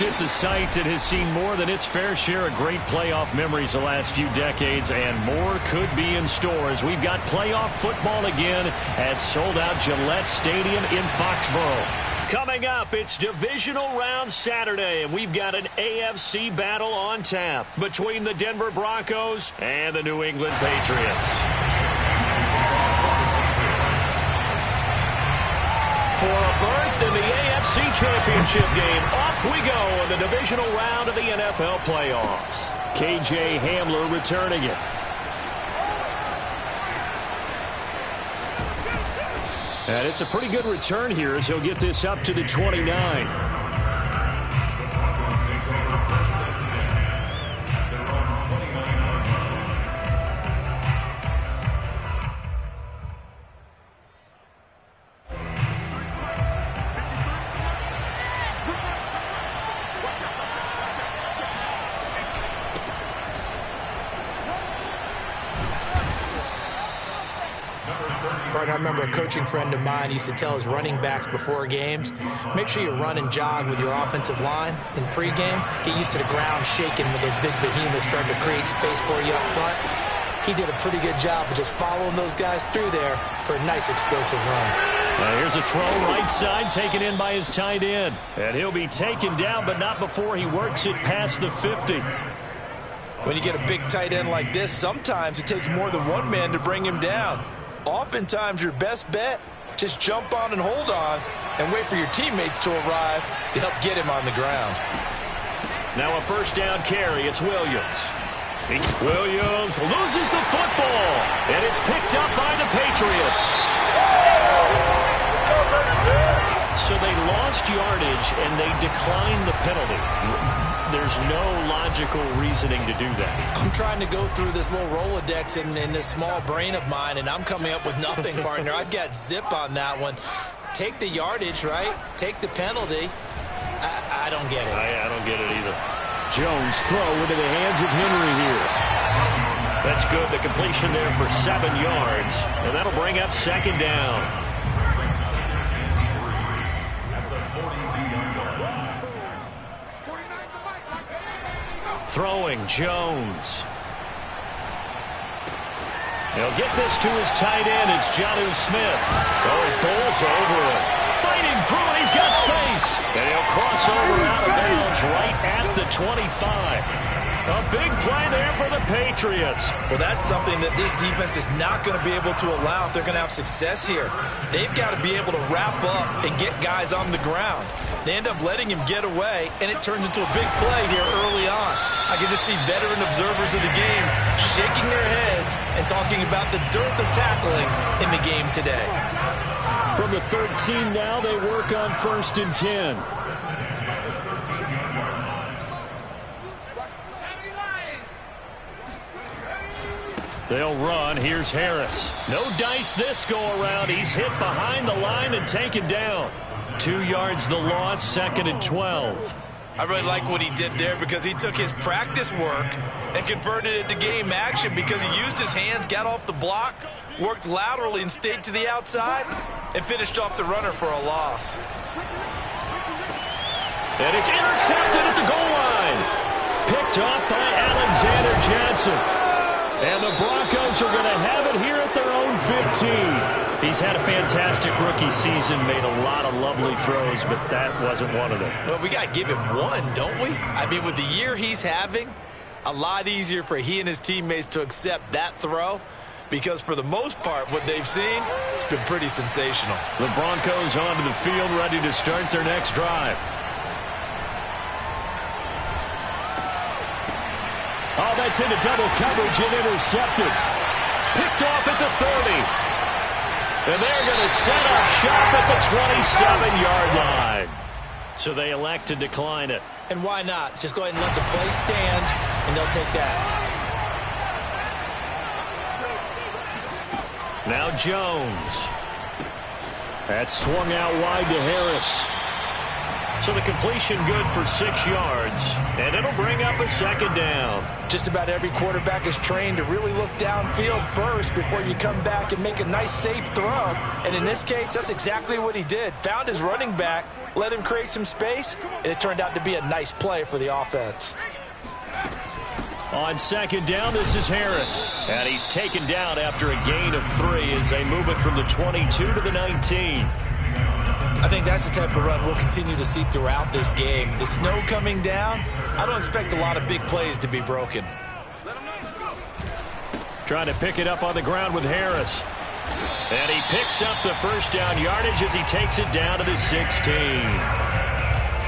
It's a sight that has seen more than its fair share of great playoff memories the last few decades, and more could be in store as we've got playoff football again at sold-out Gillette Stadium in Foxborough. Coming up, it's Divisional Round Saturday, and we've got an AFC battle on tap between the Denver Broncos and the New England Patriots. For a berth in the AFC Championship game, off we go in the divisional round of the NFL playoffs. KJ Hamler returning it. And it's a pretty good return here as he'll get this up to the 29. I remember a coaching friend of mine used to tell his running backs before games, make sure you run and jog with your offensive line in pregame. Get used to the ground shaking when those big behemoths start to create space for you up front. He did a pretty good job of just following those guys through there for a nice explosive run. Here's a throw right side taken in by his tight end. And he'll be taken down, but not before he works it past the 50. When you get a big tight end like this, sometimes it takes more than one man to bring him down. Oftentimes, your best bet, just jump on and hold on and wait for your teammates to arrive to help get him on the ground. Now a first down carry. It's Williams. Williams loses the football, and it's picked up by the Patriots. So they lost yardage, and they declined the penalty. There's no logical reasoning to do that. I'm trying to go through this little Rolodex in this small brain of mine, and I'm coming up with nothing, partner. I've got zip on that one. Take the yardage, right? Take the penalty. I don't get it. I don't get it either. Jones throw into the hands of Henry here. That's good. The completion there for 7 yards, and that'll bring up second down. Throwing, Jones. He'll get this to his tight end. It's Jonnu Smith. Oh, he bowls over it. Fighting through it. He's got space. And he'll cross over out of bounds right at the 25. A big play there for the Patriots. Well, that's something that this defense is not going to be able to allow if they're going to have success here. They've got to be able to wrap up and get guys on the ground. They end up letting him get away, and it turns into a big play here early on. I can just see veteran observers of the game shaking their heads and talking about the dearth of tackling in the game today. From the 13 now, they work on 1st and 10. They'll run. Here's Harris. No dice this go-around. He's hit behind the line and taken down. 2 yards the loss, 2nd and 12. I really like what he did there because he took his practice work and converted it to game action because he used his hands, got off the block, worked laterally and stayed to the outside, and finished off the runner for a loss. And it's intercepted at the goal line. Picked off by Alexander Johnson. And the Broncos are going to have it here at their own 15. He's had a fantastic rookie season, made a lot of lovely throws, but that wasn't one of them. Well, we got to give him one, don't we? I mean, with the year he's having, a lot easier for he and his teammates to accept that throw because for the most part, what they've seen, it's been pretty sensational. The Broncos onto the field, ready to start their next drive. Oh, that's into double coverage and intercepted. Picked off at the 30. And they're going to set up shop at the 27-yard line. So they elect to decline it. And why not? Just go ahead and let the play stand, and they'll take that. Now Jones. That's swung out wide to Harris. So the completion good for 6 yards, and it'll bring up a second down. Just about every quarterback is trained to really look downfield first before you come back and make a nice, safe throw. And in this case, that's exactly what he did. Found his running back, let him create some space, and it turned out to be a nice play for the offense. On second down, this is Harris. And he's taken down after a gain of 3 as they move it from the 22 to the 19. I think that's the type of run we'll continue to see throughout this game. The snow coming down, I don't expect a lot of big plays to be broken. Trying to pick it up on the ground with Harris. And he picks up the first down yardage as he takes it down to the 16.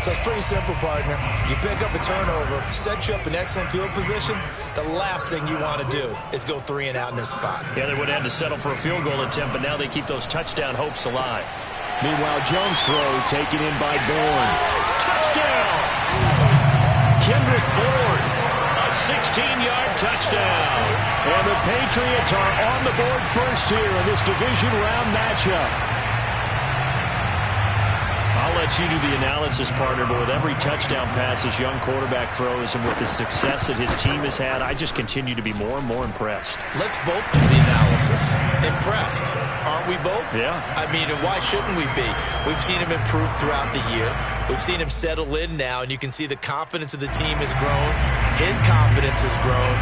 So it's pretty simple, partner. You pick up a turnover, set you up in excellent field position. The last thing you want to do is go 3 and out in this spot. Yeah, they would have had to settle for a field goal attempt, but now they keep those touchdown hopes alive. Meanwhile, Jones' throw taken in by Bourne. Touchdown! Kendrick Bourne, a 16-yard touchdown. And the Patriots are on the board first here in this division round matchup. I'll let you do the analysis, partner, but with every touchdown pass his young quarterback throws and with the success that his team has had, I just continue to be more and more impressed. Let's both do the analysis. Impressed. Aren't we both? Yeah. I mean, why shouldn't we be? We've seen him improve throughout the year. We've seen him settle in now, and you can see the confidence of the team has grown. His confidence has grown.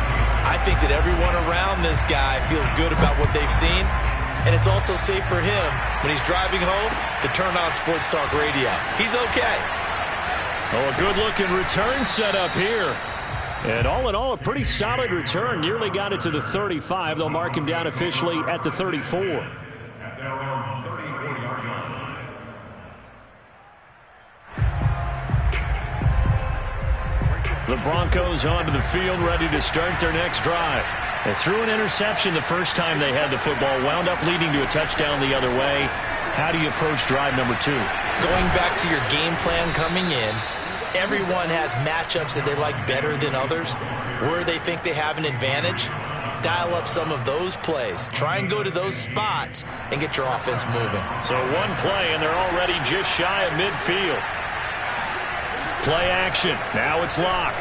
I think that everyone around this guy feels good about what they've seen. And it's also safe for him when he's driving home to turn on Sports Talk Radio. He's okay. Oh, a good-looking return set up here. And all in all, a pretty solid return. Nearly got it to the 35. They'll mark him down officially at the 34. The Broncos onto the field, ready to start their next drive. They threw an interception the first time they had the football, wound up leading to a touchdown the other way. How do you approach drive number 2? Going back to your game plan coming in, everyone has matchups that they like better than others. Where they think they have an advantage, dial up some of those plays. Try and go to those spots and get your offense moving. So one play, and they're already just shy of midfield. Play action. Now it's Locke.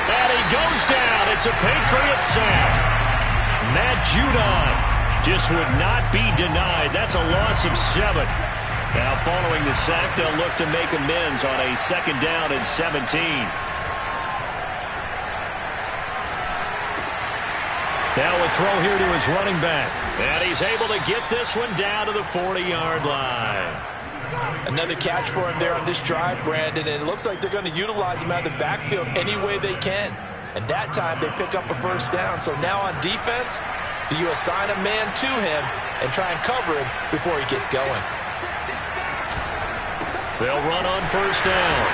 And he goes down. It's a Patriot sack. Matt Judon just would not be denied. That's a loss of 7. Now following the sack, they'll look to make amends on a second down and 17. Now a throw here to his running back. And he's able to get this one down to the 40-yard line. Another catch for him there on this drive, Brandon, and it looks like they're going to utilize him out of the backfield any way they can. And that time they pick up a first down. So now on defense, do you assign a man to him and try and cover him before he gets going? They'll run on first down.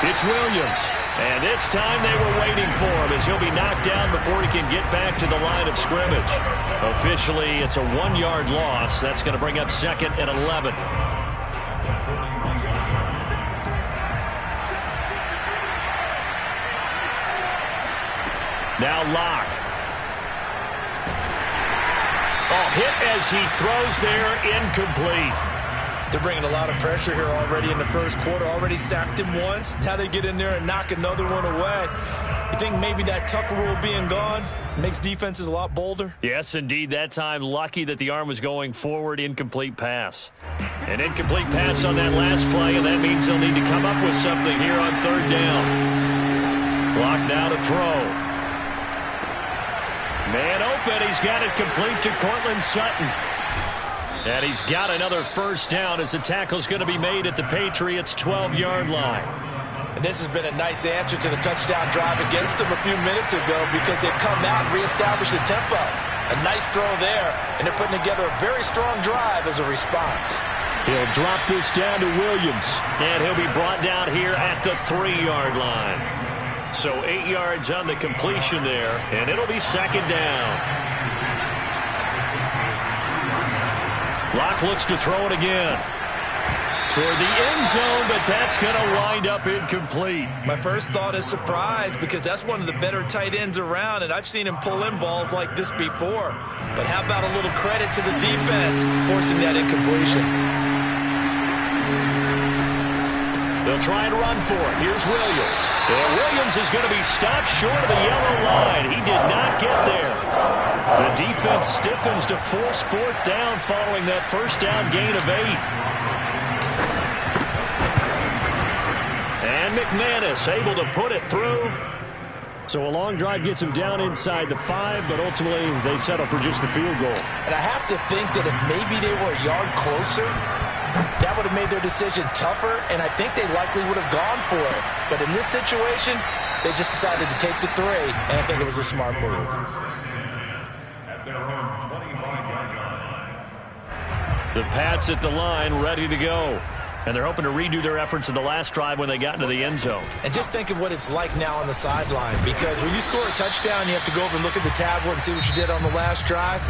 It's Williams. And this time they were waiting for him as he'll be knocked down before he can get back to the line of scrimmage. Officially, it's a 1-yard loss. That's going to bring up second and 11. Now Locke. Oh, hit as he throws there, incomplete. They're bringing a lot of pressure here already in the first quarter. Already sacked him once. Now they get in there and knock another one away. You think maybe that Tucker rule being gone makes defenses a lot bolder? Yes, indeed. That time, lucky that the arm was going forward. Incomplete pass. An incomplete pass on that last play, and that means they'll need to come up with something here on third down. Clock now to throw. Man open. He's got it complete to Cortland Sutton. And he's got another first down as the tackle's going to be made at the Patriots' 12-yard line. And this has been a nice answer to the touchdown drive against them a few minutes ago because they've come out and reestablished the tempo. A nice throw there, and they're putting together a very strong drive as a response. He'll drop this down to Williams, and he'll be brought down here at the 3-yard line. So 8 yards on the completion there, and it'll be second down. Locke looks to throw it again. Toward the end zone, but that's going to wind up incomplete. My first thought is surprise because that's one of the better tight ends around, and I've seen him pull in balls like this before. But how about a little credit to the defense forcing that incompletion? They'll try and run for it. Here's Williams. And Williams is going to be stopped short of the yellow line. He did not get there. The defense stiffens to force fourth down following that first down gain of 8. And McManus able to put it through. So a long drive gets him down inside the 5, but ultimately they settle for just the field goal. And I have to think that if maybe they were a yard closer, that would have made their decision tougher, and I think they likely would have gone for it. But in this situation, they just decided to take the 3, and I think it was a smart move. At their own 25-yard line. The Pats at the line, ready to go. And they're hoping to redo their efforts in the last drive when they got into the end zone. And just think of what it's like now on the sideline, because when you score a touchdown, you have to go over and look at the tablet and see what you did on the last drive.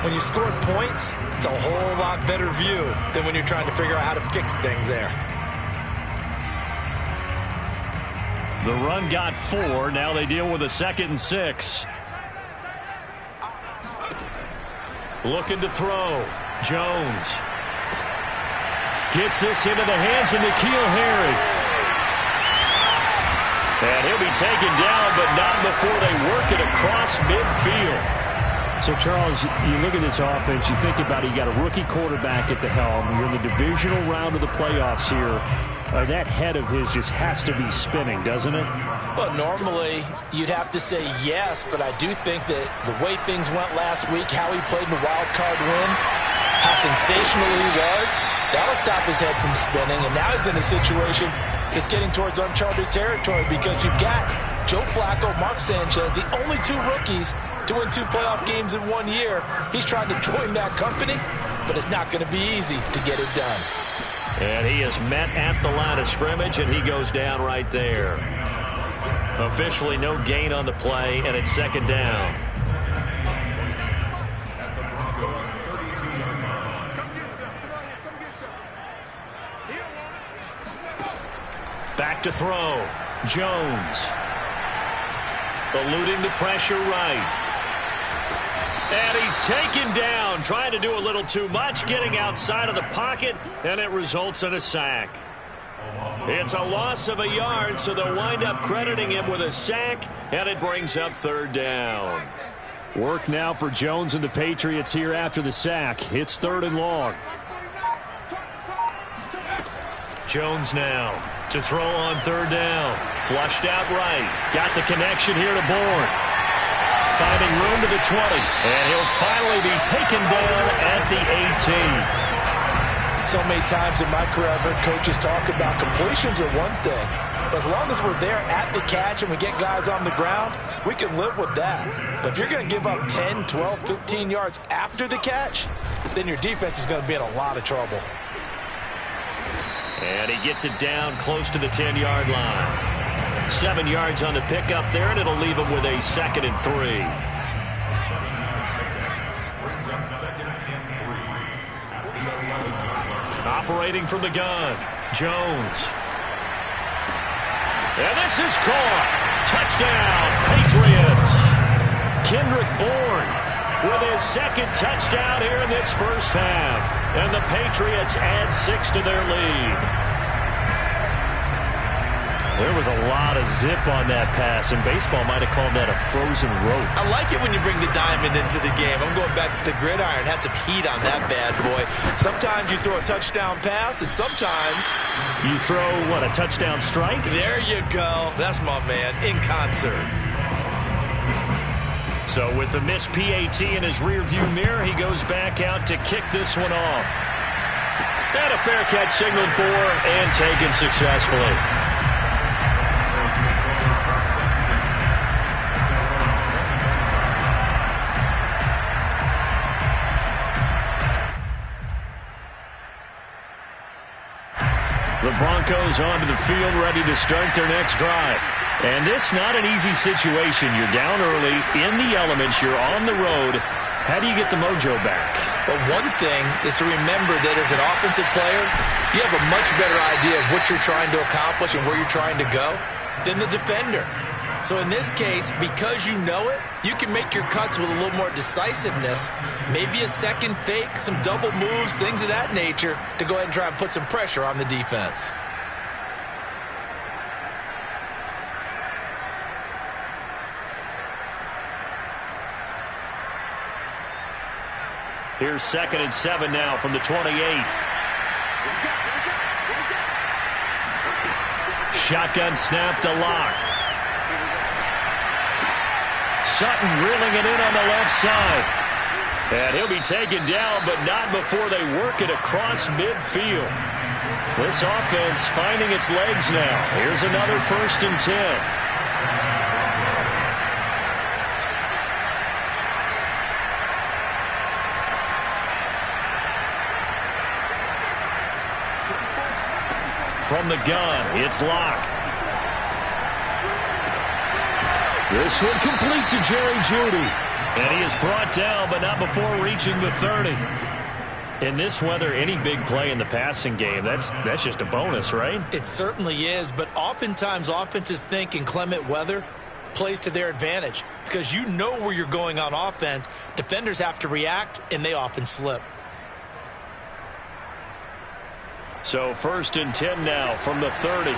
When you scored points, it's a whole lot better view than when you're trying to figure out how to fix things there. The run got 4. Now they deal with a 2nd and 6. Looking to throw. Jones gets this into the hands of N'Keal Harry. And he'll be taken down, but not before they work it across midfield. So, Charles, you look at this offense, you think about it, you got a rookie quarterback at the helm. You're in the divisional round of the playoffs here. That head of his just has to be spinning, doesn't it? Well, normally you'd have to say yes, but I do think that the way things went last week, how he played in the wild card win, how sensational he was, that'll stop his head from spinning. And now he's in a situation that's getting towards uncharted territory because you've got Joe Flacco, Mark Sanchez, the only 2 rookies to win 2 playoff games in 1 year. He's trying to join that company, but it's not going to be easy to get it done. And he is met at the line of scrimmage, and he goes down right there. Officially no gain on the play, and it's 2nd down. At the Broncos' 32-yard line. Back to throw. Jones. Eluding the pressure right. And he's taken down, trying to do a little too much, getting outside of the pocket, and it results in a sack. It's a loss of a yard, so they'll wind up crediting him with a sack, and it brings up 3rd down. Work now for Jones and the Patriots here after the sack. It's 3rd and long. Jones now to throw on 3rd down. Flushed out right. Got the connection here to Bourne. Finding room to the 20. And he'll finally be taken down at the 18. So many times in my career I've heard coaches talk about completions are one thing. But as long as we're there at the catch and we get guys on the ground, we can live with that. But if you're going to give up 10, 12, 15 yards after the catch, then your defense is going to be in a lot of trouble. And he gets it down close to the 10-yard line. 7 yards on the pickup there, and it'll leave him with a 2nd and 3. Brings up 2nd and 3. Operating from the gun, Jones. And this is caught. Touchdown, Patriots. Kendrick Bourne with his 2nd touchdown here in this first half. And the Patriots add 6 to their lead. There was a lot of zip on that pass, and baseball might have called that a frozen rope. I like it when you bring the diamond into the game. I'm going back to the gridiron. Had some heat on that bad boy. Sometimes you throw a touchdown pass, and sometimes you throw, what, a touchdown strike? There you go. That's my man, in concert. So with the missed PAT in his rearview mirror, he goes back out to kick this one off. And a fair catch signaled for and taken successfully. The Broncos onto the field, ready to start their next drive. And this not an easy situation. You're down early, in the elements, you're on the road. How do you get the mojo back? Well, one thing is to remember that as an offensive player, you have a much better idea of what you're trying to accomplish and where you're trying to go than the defender. So in this case, because you know it, you can make your cuts with a little more decisiveness, maybe a second fake, some double moves, things of that nature, to go ahead and try and put some pressure on the defense. Here's 2nd and 7 now from the 28. Shotgun snap to Locke. Sutton reeling it in on the left side. And he'll be taken down, but not before they work it across midfield. This offense finding its legs now. Here's another 1st and 10. From the gun, it's Locke. This one complete to Jerry Jeudy. And he is brought down, but not before reaching the 30. In this weather, any big play in the passing game, that's just a bonus, right? It certainly is, but oftentimes offenses think inclement weather plays to their advantage because you know where you're going on offense. Defenders have to react, and they often slip. So 1st and 10 now from the 30.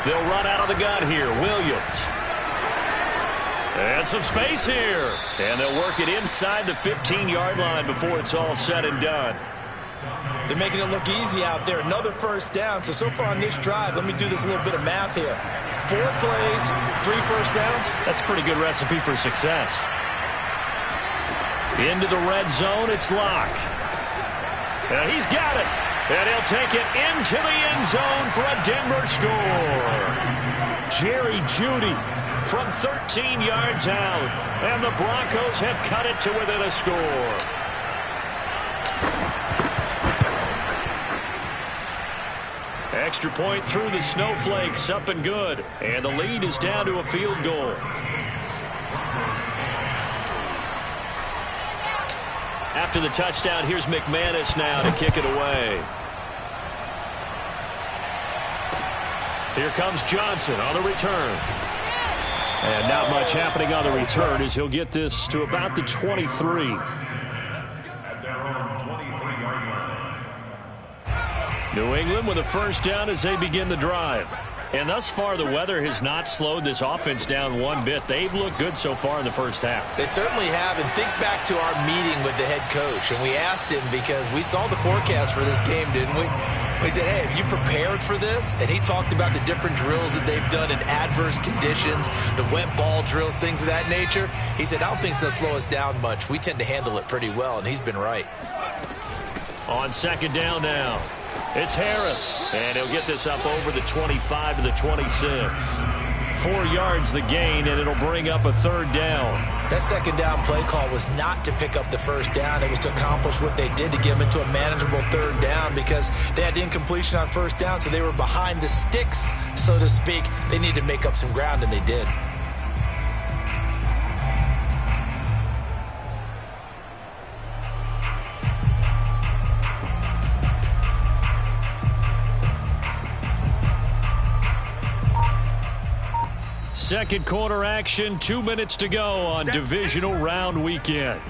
They'll run out of the gun here. Williams. And some space here. And they'll work it inside the 15-yard line before it's all said and done. They're making it look easy out there. Another 1st down. So far on this drive, let me do this little bit of math here. 4 plays, 3 1st downs. That's a pretty good recipe for success. Into the red zone, it's Locke. And he's got it. And he'll take it into the end zone for a Denver score. Jerry Jeudy from 13 yards out. And the Broncos have cut it to within a score. Extra point through the snowflakes, up and good. And the lead is down to a field goal. After the touchdown, here's McManus now to kick it away. Here comes Johnson on the return. And not much happening on the return as he'll get this to about the 23. At their own 23-yard line. New England with a 1st down as they begin the drive. And thus far, the weather has not slowed this offense down one bit. They've looked good so far in the 1st half. They certainly have. And think back to our meeting with the head coach. And we asked him because we saw the forecast for this game, didn't we? We said, hey, have you prepared for this? And he talked about the different drills that they've done in adverse conditions, the wet ball drills, things of that nature. He said, I don't think it's going to slow us down much. We tend to handle it pretty well, and he's been right. On 2nd down now. It's Harris, and he'll get this up over the 25 to the 26. 4 yards the gain, and it'll bring up a 3rd down. That 2nd down play call was not to pick up the 1st down. It was to accomplish what they did to get them into a manageable 3rd down because they had incompletion on 1st down, so they were behind the sticks, so to speak. They needed to make up some ground, and they did. Second quarter action, 2 minutes to go on divisional round weekend.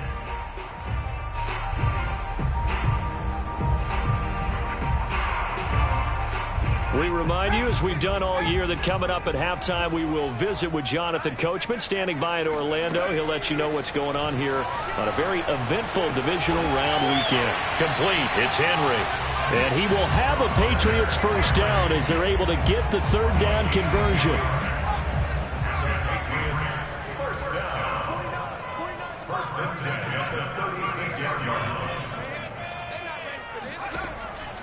We remind you, as we've done all year, that coming up at halftime, we will visit with Jonathan Coachman, standing by in Orlando. He'll let you know what's going on here on a very eventful divisional round weekend. Complete, it's Henry. And he will have a Patriots 1st down as they're able to get the 3rd down conversion.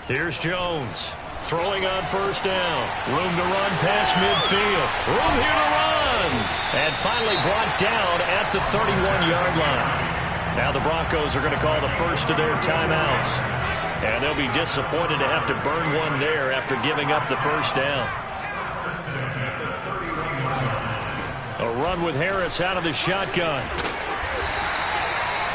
Here's Jones throwing on 1st down. Room to run past midfield. Room here to run. And finally brought down at the 31-yard line. Now the Broncos are going to call the first of their timeouts. And they'll be disappointed to have to burn one there after giving up the 1st down. A run with Harris out of the shotgun.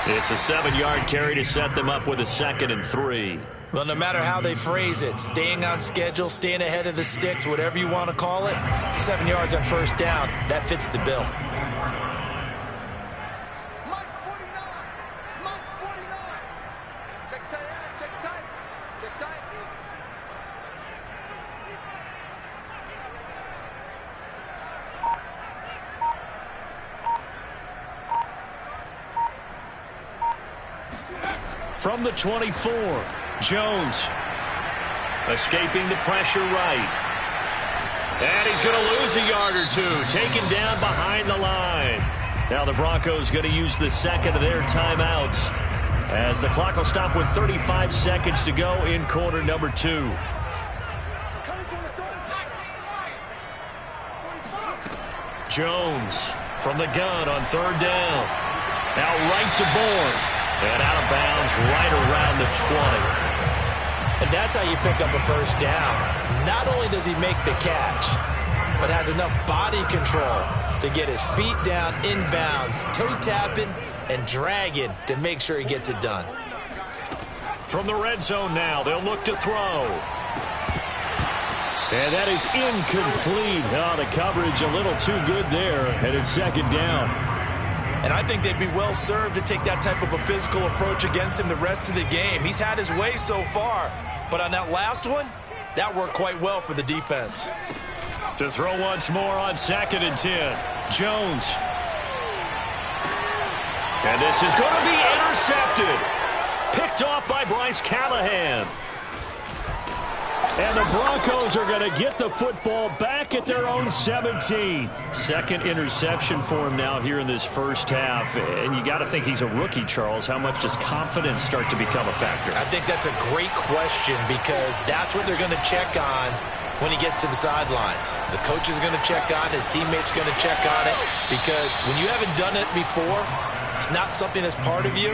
It's a 7-yard carry to set them up with a 2nd and 3. Well, no matter how they phrase it, staying on schedule, staying ahead of the sticks, whatever you want to call it, 7 yards on 1st down, that fits the bill. From the 24, Jones. Escaping the pressure right. And he's going to lose a yard or two. Taken down behind the line. Now the Broncos going to use the second of their timeouts, as the clock will stop with 35 seconds to go in quarter number 2. Jones from the gun on third down. Now right to Bourne. And out of bounds right around the 20. And that's how you pick up a first down. Not only does he make the catch, but has enough body control to get his feet down inbounds, toe tapping and dragging to make sure he gets it done. From the red zone now, they'll look to throw. And that is incomplete. Oh, the coverage a little too good there, and it's second down. And I think they'd be well served to take that type of a physical approach against him the rest of the game. He's had his way so far, but on that last one, that worked quite well for the defense. To throw once more on 2nd and 10. Jones. And this is going to be intercepted. Picked off by Bryce Callahan. And the Broncos are going to get the football back at their own 17. Second interception for him now here in this first half. And you got to think he's a rookie, Charles. How much does confidence start to become a factor? I think that's a great question, because that's what they're going to check on when he gets to the sidelines. The coach is going to check on, his teammates are going to check on it, because when you haven't done it before, it's not something that's part of you.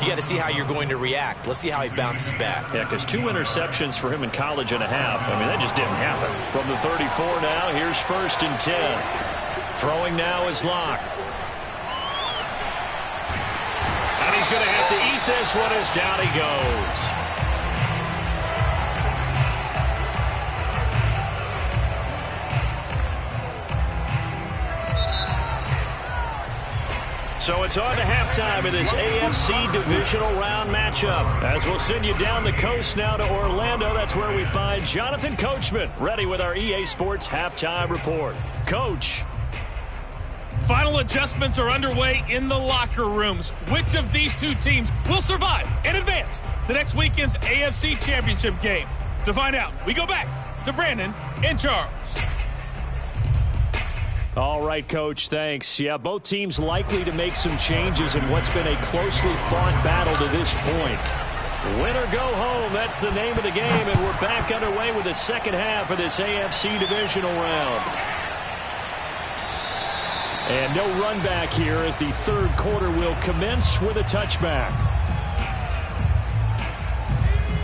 You got to see how you're going to react. Let's see how he bounces back. Yeah, because 2 interceptions for him in college and a half. I mean, that just didn't happen. From the 34 now, here's 1st and 10. Throwing now is Locke. And he's going to have to eat this one as down he goes. So it's on to halftime of this AFC divisional round matchup, as we'll send you down the coast now to Orlando. That's where we find Jonathan Coachman, ready with our EA Sports halftime report. Coach. Final adjustments are underway in the locker rooms. Which of these two teams will survive and advance to next weekend's AFC Championship game? To find out, we go back to Brandon and Charles. All right, Coach, thanks. Yeah, both teams likely to make some changes in what's been a closely fought battle to this point. Win or go home, that's the name of the game, and we're back underway with the second half of this AFC divisional round. And no run back here, as the third quarter will commence with a touchback.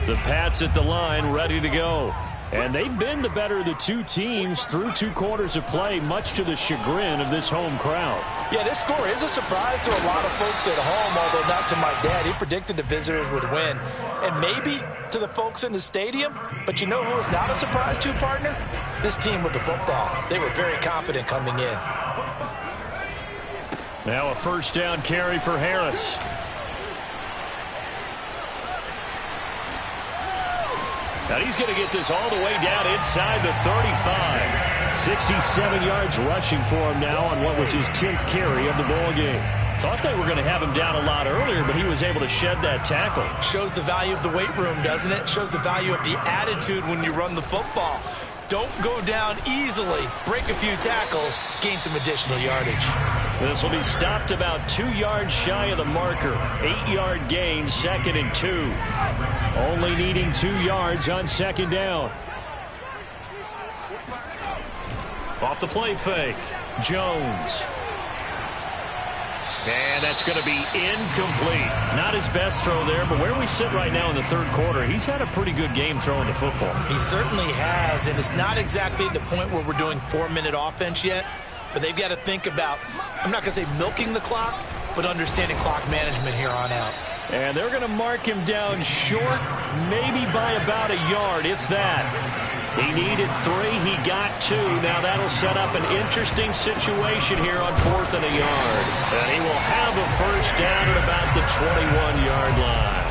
The Pats at the line, ready to go. And they've been the better of the two teams through 2 quarters of play, much to the chagrin of this home crowd. Yeah, this score is a surprise to a lot of folks at home, although not to my dad. He predicted the visitors would win. And maybe to the folks in the stadium. But you know who is not a surprise to, partner? This team with the football. They were very confident coming in. Now a first down carry for Harris. Now he's going to get this all the way down inside the 35. 67 yards rushing for him now on what was his 10th carry of the ball game. Thought they were going to have him down a lot earlier, but he was able to shed that tackle. Shows the value of the weight room, doesn't it? Shows the value of the attitude when you run the football. Don't go down easily. Break a few tackles. Gain some additional yardage. This will be stopped about 2 yards shy of the marker. 8-yard gain, 2nd and 2. Only needing 2 yards on 2nd down. Off the play fake. Jones. And that's going to be incomplete. Not his best throw there, but where we sit right now in the third quarter, he's had a pretty good game throwing the football. He certainly has, and it's not exactly at the point where we're doing 4-minute offense yet, but they've got to think about, I'm not going to say milking the clock, but understanding clock management here on out. And they're going to mark him down short, maybe by about a yard, if that. He needed 3. He got 2. Now that'll set up an interesting situation here on 4th and a yard. And he will have a first down at about the 21-yard line.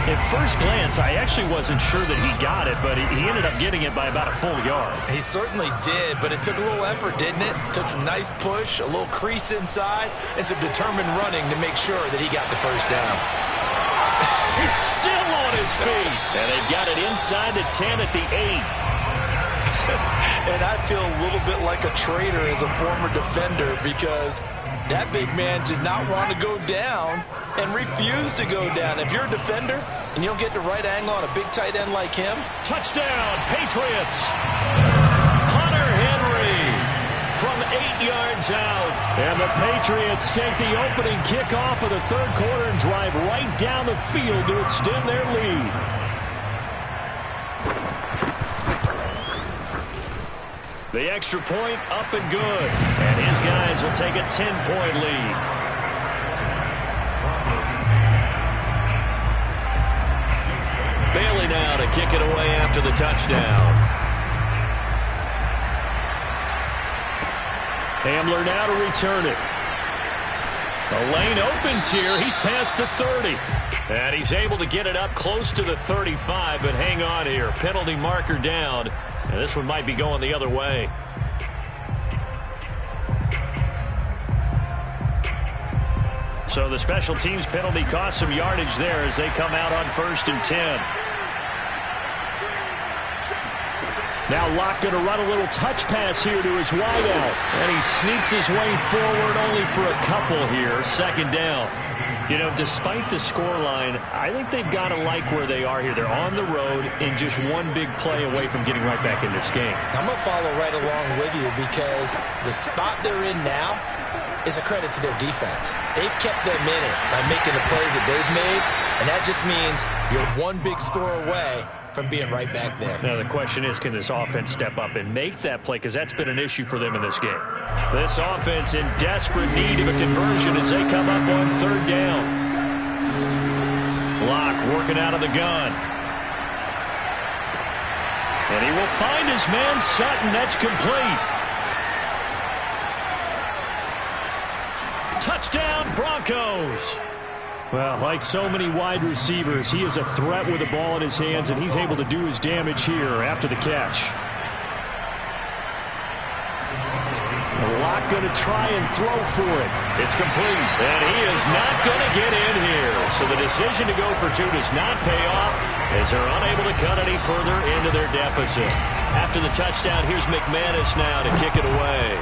At first glance, I actually wasn't sure that he got it, but he ended up getting it by about a full yard. He certainly did, but it took a little effort, didn't it? Took some nice push, a little crease inside, and some determined running to make sure that he got the first down. He's still on his feet. And they've got it inside the 10 at the 8. And I feel a little bit like a traitor as a former defender because that big man did not want to go down and refused to go down. If you're a defender and you don't get the right angle on a big tight end like him. Touchdown, Patriots. Hunter Henry from 8 yards out. And the Patriots take the opening kickoff of the third quarter and drive right down the field to extend their lead. The extra point up and good. And his guys will take a 10-point lead. Bailey now to kick it away after the touchdown. Hamler now to return it. The lane opens here. He's past the 30. And he's able to get it up close to the 35, but hang on here. Penalty marker down. And this one might be going the other way. So the special teams penalty cost some yardage there as they come out on 1st and 10. Now Locke going to run a little touch pass here to his wideout. And he sneaks his way forward only for a couple here. 2nd down. You know, despite the scoreline, I think they've got to like where they are here. They're on the road and just one big play away from getting right back in this game. I'm going to follow right along with you because the spot they're in now is a credit to their defense. They've kept them in it by making the plays that they've made, and that just means you're one big score away from being right back there. Now the question is, can this offense step up and make that play? Because that's been an issue for them in this game. This offense in desperate need of a conversion as they come up on 3rd down. Locke working out of the gun. And he will find his man Sutton. That's complete. Touchdown, Broncos. Well, like so many wide receivers, he is a threat with the ball in his hands, and he's able to do his damage here after the catch. Locke going to try and throw for it. It's complete, and he is not going to get in here. So the decision to go for 2 does not pay off as they're unable to cut any further into their deficit. After the touchdown, here's McManus now to kick it away.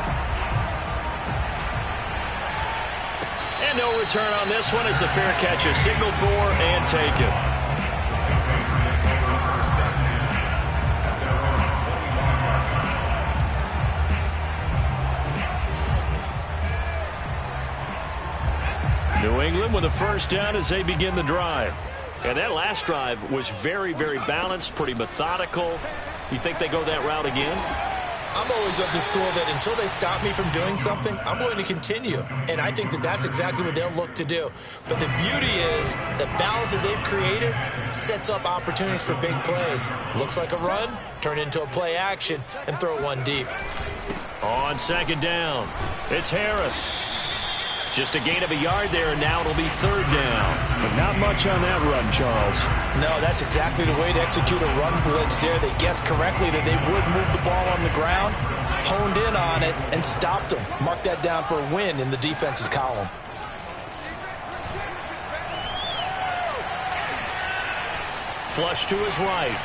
And no return on this one as the fair catch is signaled for and taken. New England with a 1st down as they begin the drive. And that last drive was very, very balanced, pretty methodical. You think they go that route again? I'm always of the school that until they stop me from doing something, I'm going to continue. And I think that that's exactly what they'll look to do. But the beauty is the balance that they've created sets up opportunities for big plays. Looks like a run, turn into a play action, and throw one deep. On 2nd down, it's Harris. Just a gain of a yard there, and now it'll be 3rd down. But not much on that run, Charles. No, that's exactly the way to execute a run blitz there. They guessed correctly that they would move the ball on the ground, honed in on it, and stopped them. Mark that down for a win in the defense's column. Flush to his right.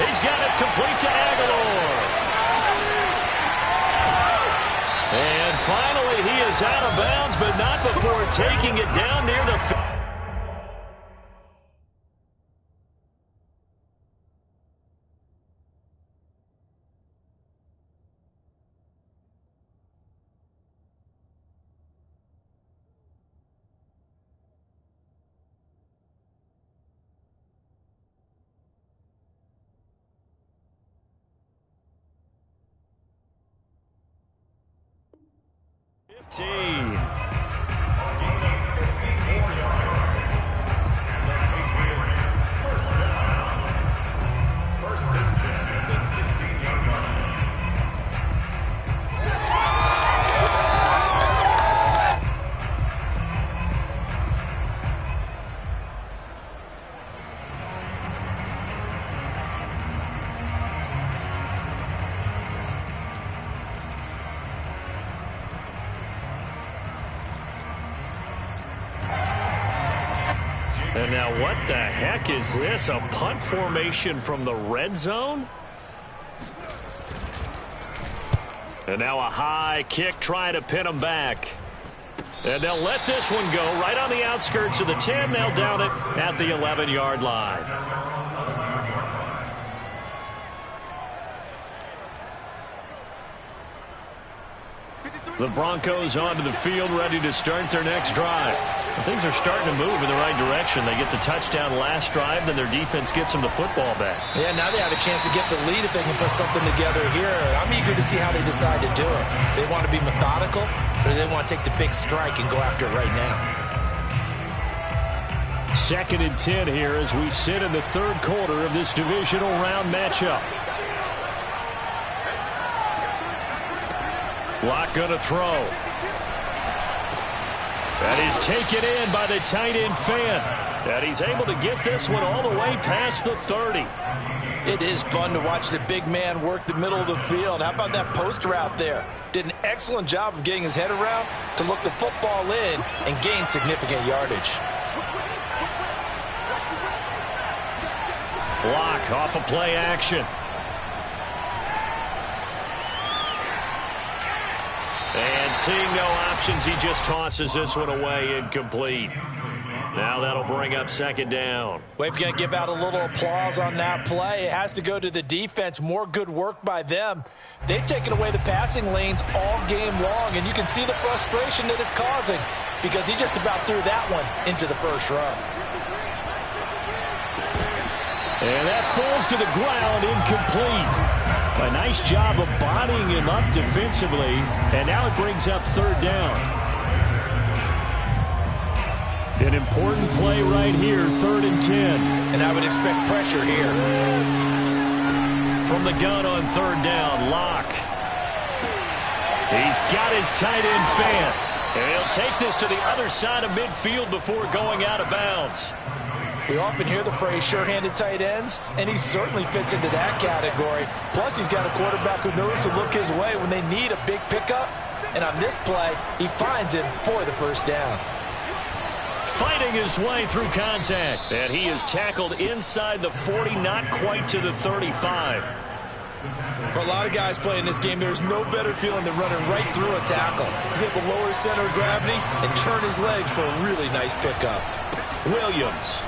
He's got it complete to Aguilar. And finally, he is out of bounds, but not before taking it down near the field. And now what the heck is this? A punt formation from the red zone? And now a high kick trying to pin them back. And they'll let this one go right on the outskirts of the 10. They'll down it at the 11-yard line. The Broncos onto the field, ready to start their next drive. And things are starting to move in the right direction. They get the touchdown last drive, then their defense gets them the football back. Yeah, now they have a chance to get the lead if they can put something together here. I'm eager to see how they decide to do it. They want to be methodical, or do they want to take the big strike and go after it right now? 2nd and 10 here as we sit in the third quarter of this divisional round matchup. Lock going to throw. That is taken in by the tight end fan. And he's able to get this one all the way past the 30. It is fun to watch the big man work the middle of the field. How about that post route there? Did an excellent job of getting his head around to look the football in and gain significant yardage. Block off of play action. And seeing no options, he just tosses this one away incomplete. Now that'll bring up 2nd down. We're going to give out a little applause on that play. It has to go to the defense. More good work by them. They've taken away the passing lanes all game long, and you can see the frustration that it's causing because he just about threw that one into the first row. And that falls to the ground, incomplete. A nice job of bodying him up defensively, and now it brings up 3rd down. An important play right here, 3rd and 10. And I would expect pressure here. From the gun on 3rd down, Locke. He's got his tight end fan. And he'll take this to the other side of midfield before going out of bounds. We often hear the phrase sure-handed tight ends, and he certainly fits into that category. Plus, he's got a quarterback who knows to look his way when they need a big pickup. And on this play, he finds him for the 1st down. Fighting his way through contact. And he is tackled inside the 40, not quite to the 35. For a lot of guys playing this game, there's no better feeling than running right through a tackle. He's able to lower his center of gravity and turn his legs for a really nice pickup. Williams.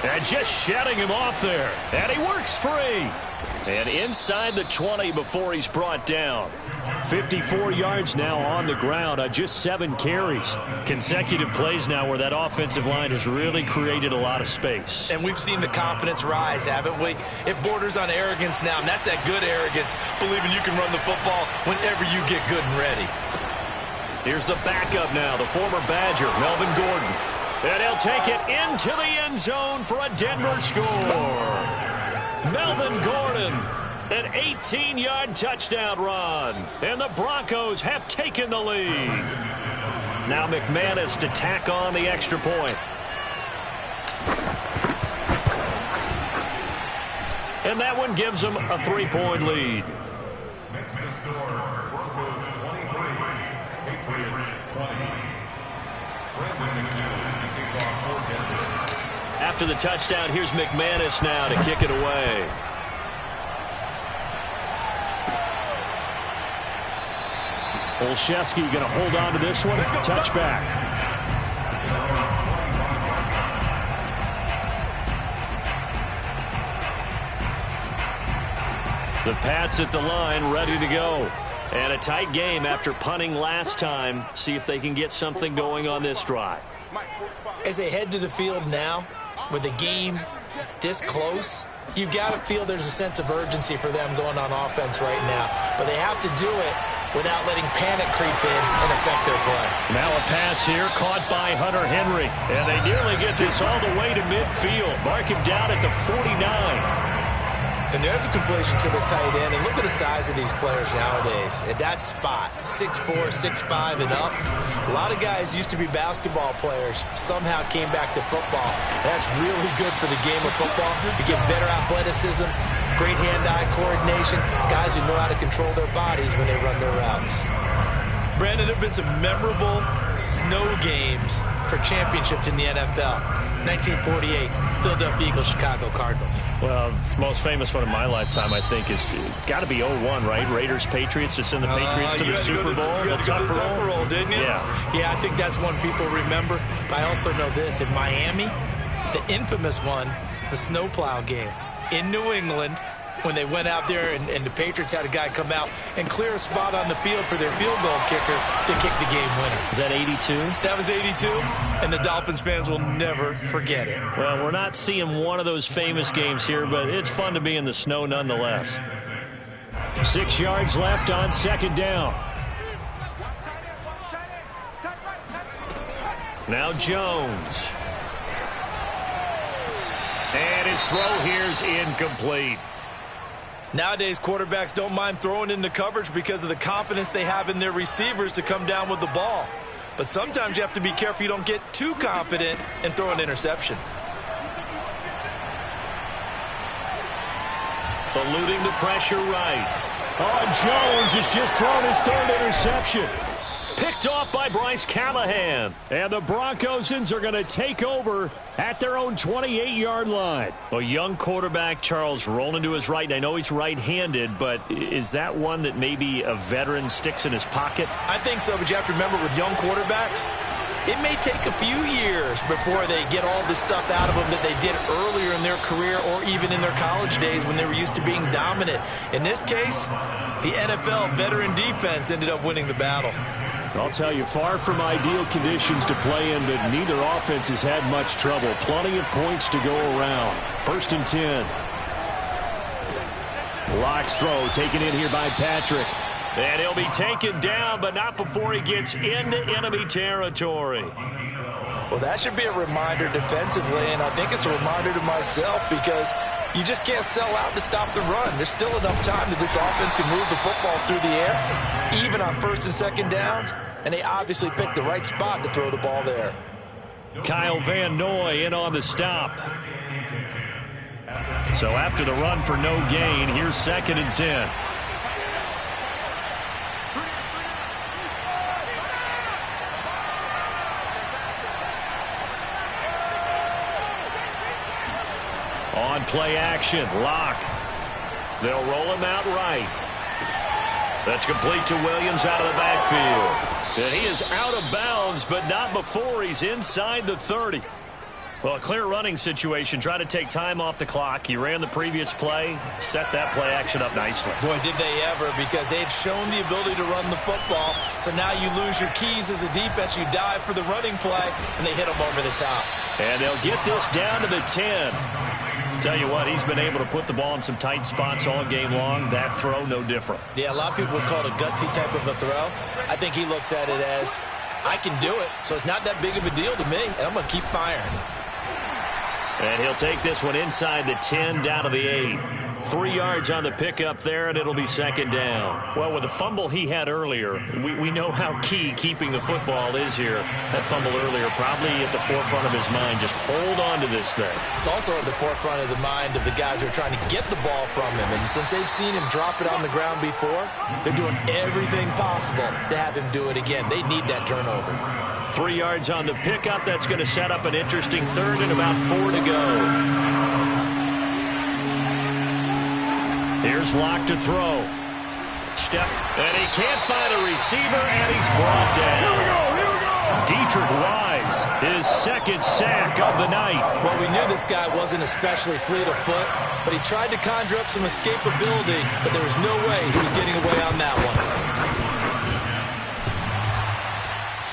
And just shutting him off there. And he works free. And inside the 20 before he's brought down. 54 yards now on the ground on just 7 carries. Consecutive plays now where that offensive line has really created a lot of space. And we've seen the confidence rise, haven't we? It borders on arrogance now, and that's that good arrogance, believing you can run the football whenever you get good and ready. Here's the backup now, the former Badger, Melvin Gordon. And he'll take it into the end zone for a Denver score. Melvin Gordon, an 18-yard touchdown run. And the Broncos have taken the lead. Now McManus to tack on the extra point. And that one gives them a 3-point lead. Next to score, Broncos 23, Patriots 20. After the touchdown, here's McManus now to kick it away. Olszewski going to hold on to this one. Touchback. The Pats at the line, ready to go. And a tight game after punting last time. See if they can get something going on this drive. As they head to the field now, with the game this close, you've got to feel there's a sense of urgency for them going on offense right now. But they have to do it without letting panic creep in and affect their play. Now a pass here caught by Hunter Henry. And they nearly get this all the way to midfield. Mark him down at the 49. And there's a completion to the tight end. And look at the size of these players nowadays. At that spot, 6'4", 6'5", and up. A lot of guys used to be basketball players. Somehow came back to football. That's really good for the game of football. You get better athleticism, great hand-eye coordination. Guys who know how to control their bodies when they run their routes. Brandon, there have been some memorable snow games for championships in the NFL. 1948, Philadelphia Eagles, Chicago Cardinals. Well, the most famous one in my lifetime, I think, is got to be 01, right? Raiders, Patriots, to send the Patriots to the Super Bowl. You had to go to the Tucker Roll, didn't you? Yeah, I think that's one people remember. But I also know this. In Miami, the infamous one, the snowplow game in New England, when they went out there and the Patriots had a guy come out and clear a spot on the field for their field goal kicker to kick the game winner. Is that 82? That was 82, and the Dolphins fans will never forget it. Well, we're not seeing one of those famous games here, but it's fun to be in the snow nonetheless. 6 yards left on second down. Now Jones. And his throw here's incomplete. Nowadays, quarterbacks don't mind throwing into coverage because of the confidence they have in their receivers to come down with the ball. But sometimes you have to be careful you don't get too confident and throw an interception. Eluding the pressure right. Oh, Jones has just thrown his third interception. Picked off by Bryce Callahan. And the Broncosans are going to take over at their own 28-yard line. A young quarterback, Charles, rolling to his right. I know he's right-handed, but is that one that maybe a veteran sticks in his pocket? I think so, but you have to remember with young quarterbacks, it may take a few years before they get all the stuff out of them that they did earlier in their career or even in their college days when they were used to being dominant. In this case, the NFL veteran defense ended up winning the battle. I'll tell you, far from ideal conditions to play in, but neither offense has had much trouble. Plenty of points to go around. 1st and 10. Locke's throw taken in here by Patrick. And he'll be taken down, but not before he gets into enemy territory. Well, that should be a reminder defensively, and I think it's a reminder to myself because you just can't sell out to stop the run. There's still enough time that this offense can move the football through the air, even on 1st and 2nd downs, and they obviously picked the right spot to throw the ball there. Kyle Van Noy in on the stop. So after the run for no gain, here's 2nd and 10. On play action, Locke. They'll roll him out right. That's complete to Williams out of the backfield. And he is out of bounds, but not before he's inside the 30. Well, a clear running situation. Try to take time off the clock. He ran the previous play, set that play action up nicely. Boy, did they ever, because they had shown the ability to run the football. So now you lose your keys as a defense. You dive for the running play, and they hit them over the top. And they'll get this down to the 10. Tell you what, he's been able to put the ball in some tight spots all game long. That throw, no different. Yeah, a lot of people would call it a gutsy type of a throw. I think he looks at it as, I can do it, so it's not that big of a deal to me, and I'm going to keep firing. And he'll take this one inside the 10, down to the 8. 3 yards on the pickup there, and it'll be 2nd down. Well, with the fumble he had earlier, we know how key keeping the football is here. That fumble earlier probably at the forefront of his mind. Just hold on to this thing. It's also at the forefront of the mind of the guys who are trying to get the ball from him. And since they've seen him drop it on the ground before, they're doing everything possible to have him do it again. They need that turnover. 3 yards on the pickup. That's going to set up an interesting 3rd and about 4 to go. Here's Locke to throw. Step, and he can't find a receiver, and he's brought down. Here we go. Dietrich Wise, his 2nd sack of the night. Well, we knew this guy wasn't especially fleet of foot, but he tried to conjure up some escapability, but there was no way he was getting away on that one.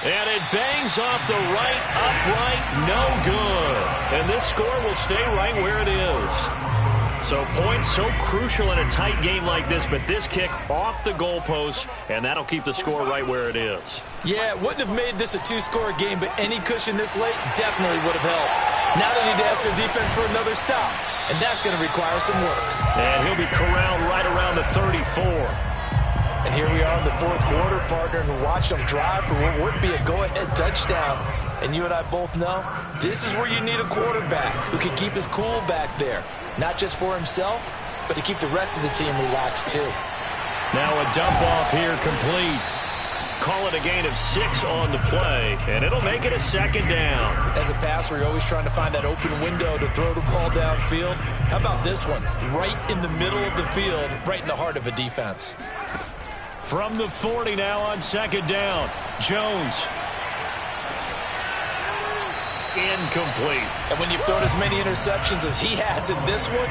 And it bangs off the right upright, no good. And this score will stay right where it is. So points so crucial in a tight game like this, but this kick off the goalpost, and that'll keep the score right where it is. Yeah, it wouldn't have made this a 2-score game, but any cushion this late definitely would have helped. Now they need to ask their defense for another stop, and that's going to require some work. And he'll be corralled right around the 34. And here we are in the 4th quarter, partner, and watch them drive for what would be a go-ahead touchdown. And you and I both know this is where you need a quarterback who can keep his cool back there. Not just for himself, but to keep the rest of the team relaxed too. Now a dump off here complete. call it a gain of 6 on the play, and it'll make it a second down. As a passer, you're always trying to find that open window to throw the ball downfield. How about this one? Right in the middle of the field, right in the heart of a defense. From the 40 now on second down. Jones. Incomplete. And when you've thrown as many interceptions as he has in this one,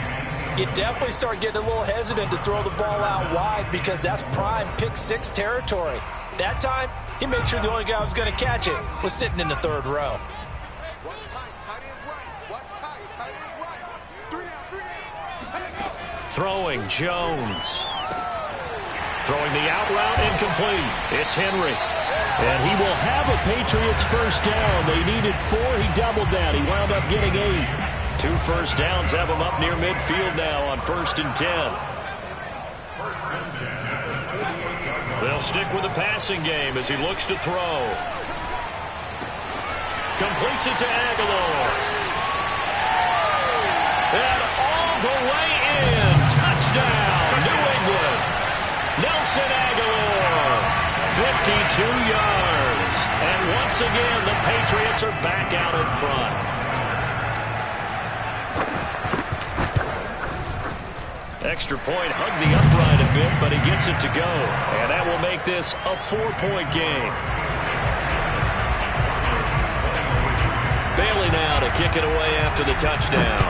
you definitely start getting a little hesitant to throw the ball out wide because that's prime pick 6 territory. That time, he made sure the only guy who was going to catch it was sitting in the third row. Watch tight, tight is right. Watch tight, tight is right. 3 down. Throwing Jones. Throwing the out route, incomplete. It's Henry. And he will have a Patriots first down. They needed 4. He doubled that. He wound up getting 8. 2 first downs have him up near midfield now on 1st and 10. They'll stick with the passing game as he looks to throw. Completes it to Aguilar. And all the way in. Touchdown, New England. Nelson Aguilar. 52 yards. And once again, the Patriots are back out in front. Extra point, hugged the upright a bit, but he gets it to go. And that will make this a 4-point game. Bailey now to kick it away after the touchdown.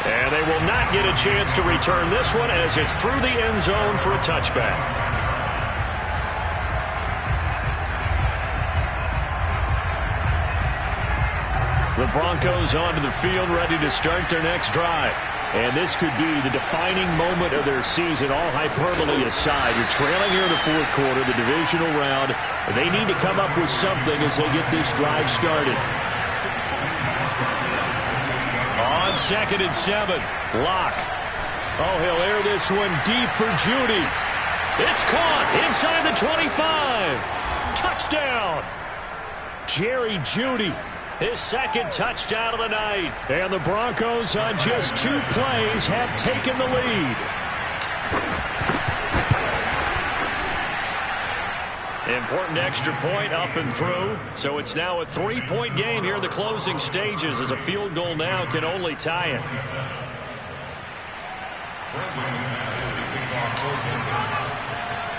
And they will not get a chance to return this one as it's through the end zone for a touchback. The Broncos onto the field, ready to start their next drive. And this could be the defining moment of their season, all hyperbole aside. You're trailing here in the fourth quarter, the divisional round. They need to come up with something as they get this drive started. On 2nd and 7, Locke. Oh, he'll air this one deep for Judy. It's caught inside the 25. Touchdown. Jerry Judy. His second touchdown of the night. And the Broncos on just 2 plays have taken the lead. Important extra point up and through. So it's now a 3-point game here in the closing stages as a field goal now can only tie it.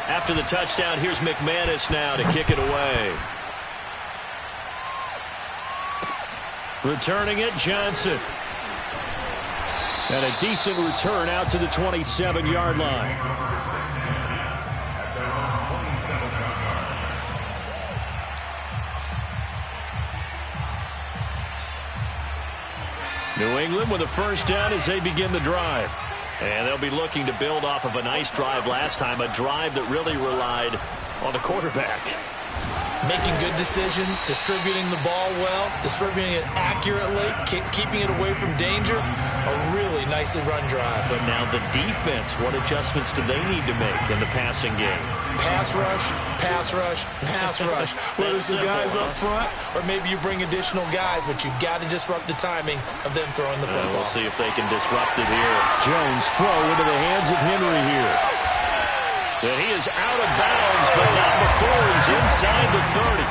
After the touchdown, here's McManus now to kick it away. Returning it, Johnson. And a decent return out to the 27-yard line. New England with a first down as they begin the drive. And they'll be looking to build off of a nice drive last time, a drive that really relied on the quarterback. Making good decisions, distributing the ball well, distributing it accurately, keeping it away from danger. A really nicely run drive. But now the defense, what adjustments do they need to make in the passing game? Pass rush, pass rush, pass rush. Whether it's the guys up front or maybe you bring additional guys, but you've got to disrupt the timing of them throwing the football. We'll see if they can disrupt it here. Jones throw into the hands of Henry here. And he is out of bounds, but not before he's inside the 30.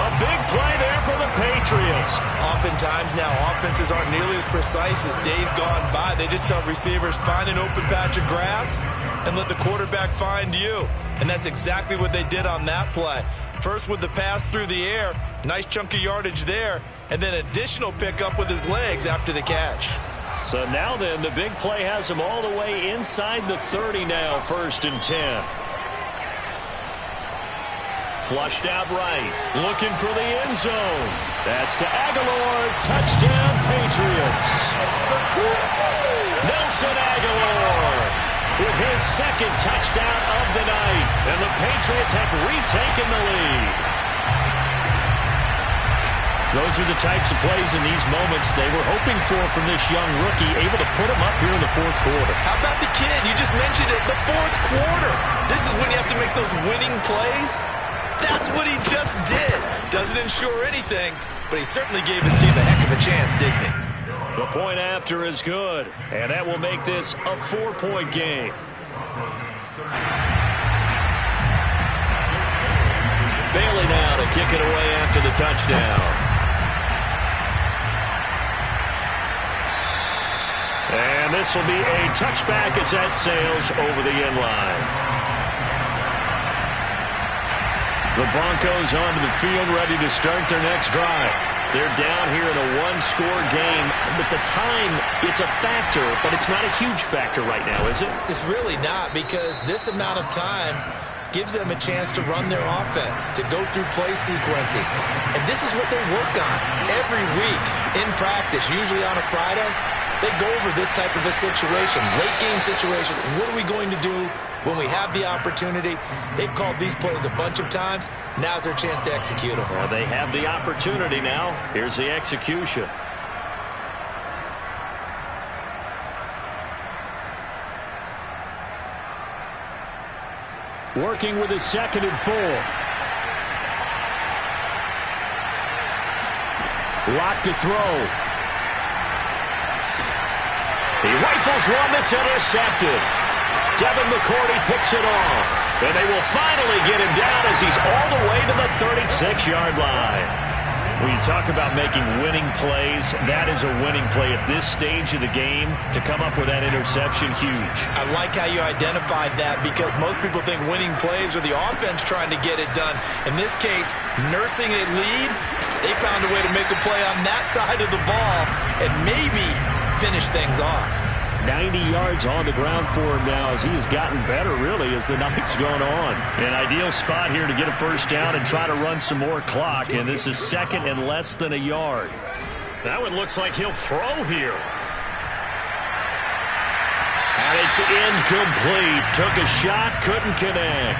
A big play there for the Patriots. Oftentimes now, offenses aren't nearly as precise as days gone by. They just tell receivers, find an open patch of grass and let the quarterback find you. And that's exactly what they did on that play. First with the pass through the air, nice chunk of yardage there, and then additional pickup with his legs after the catch. So now then, the big play has him all the way inside the 30 now, 1st and 10. Flushed out right, looking for the end zone. That's to Aguilar, touchdown Patriots. Nelson Aguilar with his second touchdown of the night. And the Patriots have retaken the lead. Those are the types of plays in these moments they were hoping for from this young rookie, able to put him up here in the fourth quarter. How about the kid? You just mentioned it, the fourth quarter. This is when you have to make those winning plays. That's what he just did. Doesn't ensure anything, but he certainly gave his team a heck of a chance, didn't he? The point after is good, and that will make this a 4-point game. Bailey now to kick it away after the touchdown. And this will be a touchback as that sails over the end line. The Broncos onto the field ready to start their next drive. They're down here in a one-score game. But the time, it's a factor, but it's not a huge factor right now, is it? It's really not, because this amount of time gives them a chance to run their offense, to go through play sequences. And this is what they work on every week in practice, usually on a Friday. They go over this type of a situation, late game situation. What are we going to do when we have the opportunity? They've called these plays a bunch of times. Now's their chance to execute them. Well, they have the opportunity now. Here's the execution. Working with a 2nd and 4. Lock to throw. He rifles one that's intercepted. Devin McCourty picks it off. And they will finally get him down as he's all the way to the 36-yard line. When you talk about making winning plays, that is a winning play at this stage of the game. To come up with that interception, huge. I like how you identified that, because most people think winning plays are the offense trying to get it done. In this case, nursing a lead, they found a way to make a play on that side of the ball and maybe finish things off. 90 yards on the ground for him now as he has gotten better, really, as the night's gone on. An ideal spot here to get a first down and try to run some more clock, and this is 2nd and less than a yard. That one looks like he'll throw here. And it's incomplete. Took a shot, couldn't connect.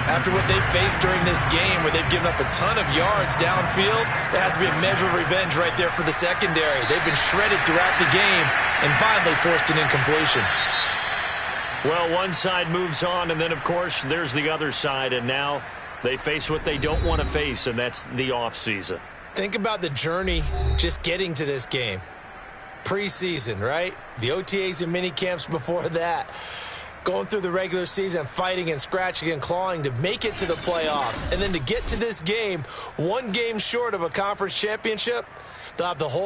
After what they've faced during this game, where they've given up a ton of yards downfield, there has to be a measure of revenge right there for the secondary. They've been shredded throughout the game and finally forced an incompletion. Well, one side moves on, and then, of course, there's the other side, and now they face what they don't want to face, and that's the offseason. Think about the journey just getting to this game. Preseason, right? The OTAs and mini camps before that. Going through the regular season, fighting and scratching and clawing to make it to the playoffs. And then to get to this game, one game short of a conference championship, they'll have the whole